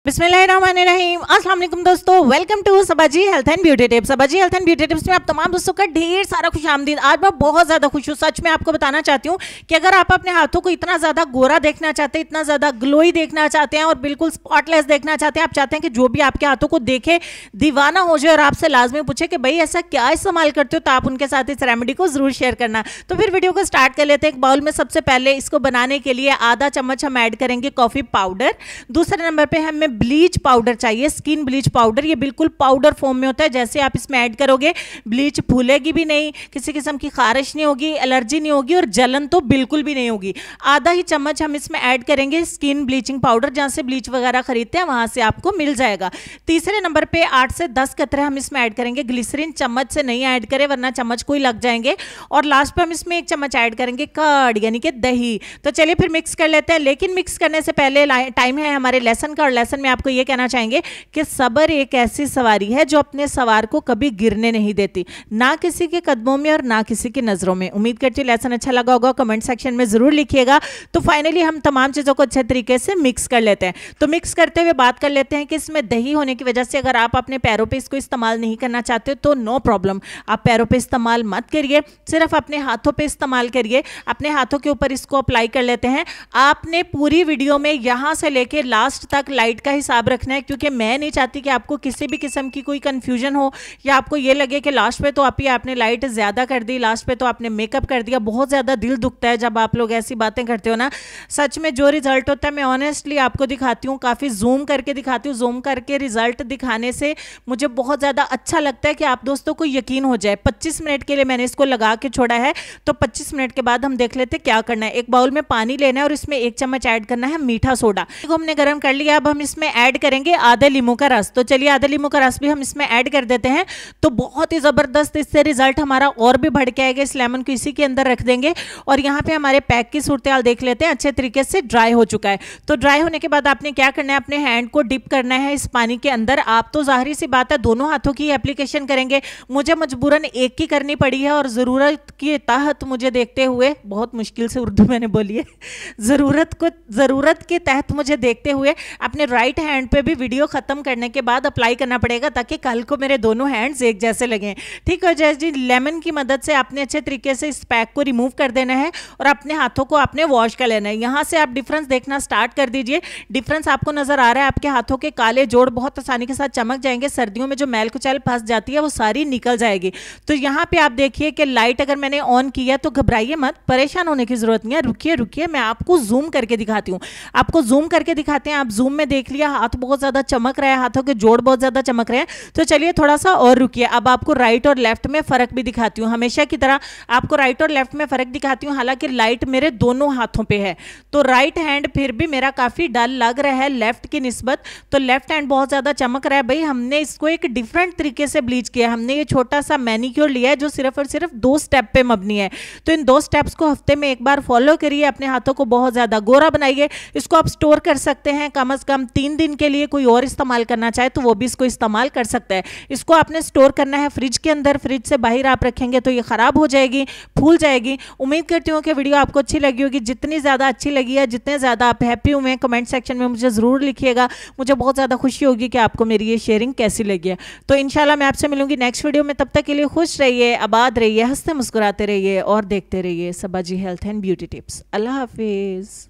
बिस्मिल्लाहिर्रहमानिर्रहीम। अस्सलाम वालेकुम दोस्तों, welcome to Sabaji health and beauty tips. Sabaji health and beauty tips में आप तमाम दोस्तों का ढेर सारा खुशामदीद। आज मैं बहुत ज़्यादा खुश हूँ। सच में आपको बताना चाहती हूँ कि अगर आप अपने हाथों को इतना ज़्यादा गोरा देखना चाहते हैं, इतना ज़्यादा ग्लोई देखना चाहते हैं और बिल्कुल स्पॉटलेस देखना चाहते हैं, आप चाहते हैं कि जो भी आपके हाथों को देखे दीवाना हो जाए और आपसे लाजमी पूछे कि भाई ऐसा क्या इस्तेमाल करते हो, तो आप उनके साथ इस रेमेडी को ज़रूर शेयर करना। तो फिर वीडियो को स्टार्ट कर लेते हैं। एक बाउल में सबसे पहले इसको बनाने के लिए आधा चम्मच हम ऐड करेंगे कॉफ़ी पाउडर। दूसरे नंबर पे हमें ब्लीच पाउडर चाहिए, स्किन ब्लीच पाउडर। ये बिल्कुल पाउडर फॉर्म में होता है। जैसे आप इसमें ऐड करोगे ब्लीच फूलेगी भी नहीं, किसी किस्म की खारिश नहीं होगी, एलर्जी नहीं होगी और जलन तो बिल्कुल भी नहीं होगी। आधा ही चम्मच हम इसमें ऐड करेंगे स्किन ब्लीचिंग पाउडर। जहाँ से ब्लीच वगैरह खरीदते हैं वहां से आपको मिल जाएगा। तीसरे नंबर पे 8 से 10 कतरे हम इसमें ऐड करेंगे ग्लिसरीन। चम्मच से नहीं ऐड करें वरना चम्मच को ही लग जाएंगे। और लास्ट पे हम इसमें 1 चम्मच ऐड करेंगे कर्ड यानी कि दही। तो चलिए फिर मिक्स कर लेते हैं। लेकिन मिक्स करने से पहले टाइम है हमारे लेसन का, और लेसन में आपको ये कहना चाहेंगे कि सब्र एक ऐसी सवारी है जो अपने सवार को कभी गिरने नहीं देती, ना किसी के कदमों में और ना किसी की नजरों में। उम्मीद करती हूँ लेसन अच्छा लगा होगा, कमेंट सेक्शन में जरूर लिखिएगा। तो फाइनली हम तमाम चीजों को अच्छे तरीके से मिक्स कर लेते हैं। तो मिक्स करते हुए बात कर लेते हैं कि इसमें दही होने की वजह से अगर आप अपने पैरों पे इसको इस्तेमाल नहीं करना चाहते तो नो प्रॉब्लम, आप पैरों पे इस्तेमाल मत करिए, सिर्फ अपने हाथों पे इस्तेमाल करिए। अपने हाथों के ऊपर इसको अप्लाई कर लेते हैं। आपने पूरी वीडियो में यहां से लेके लास्ट तक लाइट का हिसाब रखना है, क्योंकि मैं नहीं चाहती कि आपको किसी भी किस्म की कोई कंफ्यूजन हो या आपको ये लगे कि लास्ट पे तो आपने लाइट ज्यादा कर दी, लास्ट पे तो आपने मेकअप कर दिया। बहुत ज्यादा दिल दुखता है जब आप लोग ऐसी बातें करते हो ना। सच में जो रिजल्ट होता है मैं ऑनेस्टली आपको दिखाती हूँ, काफी जूम करके दिखाती हूँ। जूम करके रिजल्ट दिखाने से मुझे बहुत ज्यादा अच्छा लगता है कि आप दोस्तों को यकीन हो जाए। 25 मिनट के लिए मैंने इसको लगा के छोड़ा है, तो 25 मिनट के बाद हम देख लेते हैं क्या करना है। एक बाउल में पानी लेना है और इसमें 1 चम्मच ऐड करना है मीठा सोडा। इसको हमने गर्म कर लिया। अब हम इसमें ऐड करेंगे आधा लींबू का रस। तो चलिए आधा लींबू का रस भी हम इसमें ऐड कर देते हैं। तो बहुत ही जबरदस्त इससे रिजल्ट हमारा और भी बढ़ के आएगा। इस लेमन को इसी के अंदर रख देंगे और यहाँ पे हमारे पैक की सूरत हाल देख लेते हैं। अच्छे तरीके से ड्राई हो चुका है। तो ड्राई होने के बाद आपने क्या करना है, अपने हैंड को डिप करना है इस पानी के अंदर। आप तो जाहिर सी बात है दोनों हाथों की एप्लीकेशन करेंगे, मुझे मजबूरन एक की करनी पड़ी है और जरूरत के तहत मुझे देखते हुए, बहुत मुश्किल से उर्दू मैंने बोली है, जरूरत के तहत मुझे देखते हुए अपने राइट हैंड पे भी वीडियो खत्म करने के बाद अप्लाई करना पड़ेगा, ताकि कल को मेरे दोनों हैंड्स एक जैसे लगें। ठीक है जय जी। लेमन की मदद से आपने अच्छे तरीके से इस पैक को रिमूव कर देना है और अपने हाथों को आपने वॉश कर लेना है। यहां से आप डिफरेंस देखना स्टार्ट कर दीजिए। डिफरेंस आपको नजर आ रहा है, आपके हाथों के काले जोड़ बहुत आसानी के साथ चमक जाएंगे। सर्दियों में जो मैल कुचैल फंस जाती है वो सारी निकल जाएगी। तो यहां पे आप देखिए कि लाइट अगर मैंने ऑन किया, तो घबराइए मत, परेशान होने की जरूरत नहीं है। रुकिए मैं आपको जूम करके दिखाती हूँ। आपको जूम करके दिखाते हैं। आप जूम में देख लिया हाथ बहुत ज्यादा चमक रहा है, हाथों के जोड़ बहुत ज्यादा चमक रहे हैं। तो चलिए थोड़ा सा और रुकिए। अब आपको राइट और लेफ्ट में फर्क भी दिखाती हूँ। हमेशा की तरह आपको राइट और लेफ्ट में फर्क दिखाती हूँ। हालांकि लाइट मेरे दोनों हाथों पे है, तो राइट हैंड फिर भी मेरा काफी डल लग रहा है लेफ्ट की निस्बत। तो लेफ्ट हैंड बहुत ज्यादा चमक रहा है। भाई हमने इसको एक डिफरेंट तरीके से ब्लीच किया। हमने ये छोटा सा मैनिक्योर लिया है जो सिर्फ और सिर्फ 2 स्टेप पे मबनी है। तो इन 2 स्टेप्स को हफ्ते में एक बार फॉलो करिए। अपने हाथों को बहुत ज्यादा गोरा बनाइए। इसको आप स्टोर कर सकते हैं कम से कम 3 दिन के लिए। कोई और इस्तेमाल करना चाहे तो वो भी इसको इस्तेमाल कर सकता है। इसको आपने स्टोर करना है फ्रिज के अंदर। फ्रिज से बाहर आप रखेंगे तो ये खराब हो जाएगी, फूल जाएगी। उम्मीद करती हूँ कि वीडियो आपको अच्छी लगी होगी। जितनी ज्यादा अच्छी लगी है, जितने ज्यादा आप हैप्पी हुए, कमेंट सेक्शन में मुझे जरूर लिखिएगा। मुझे बहुत ज्यादा खुशी होगी कि आपको मेरी ये शेयरिंग कैसी लगी है। तो इंशाल्लाह मैं आपसे मिलूंगी नेक्स्ट वीडियो में। तब तक के लिए खुश रहिए, आबाद रहिए, हंसते मुस्कुराते रहिए और देखते रहिए Sabaji health and beauty tips. Allah Hafiz.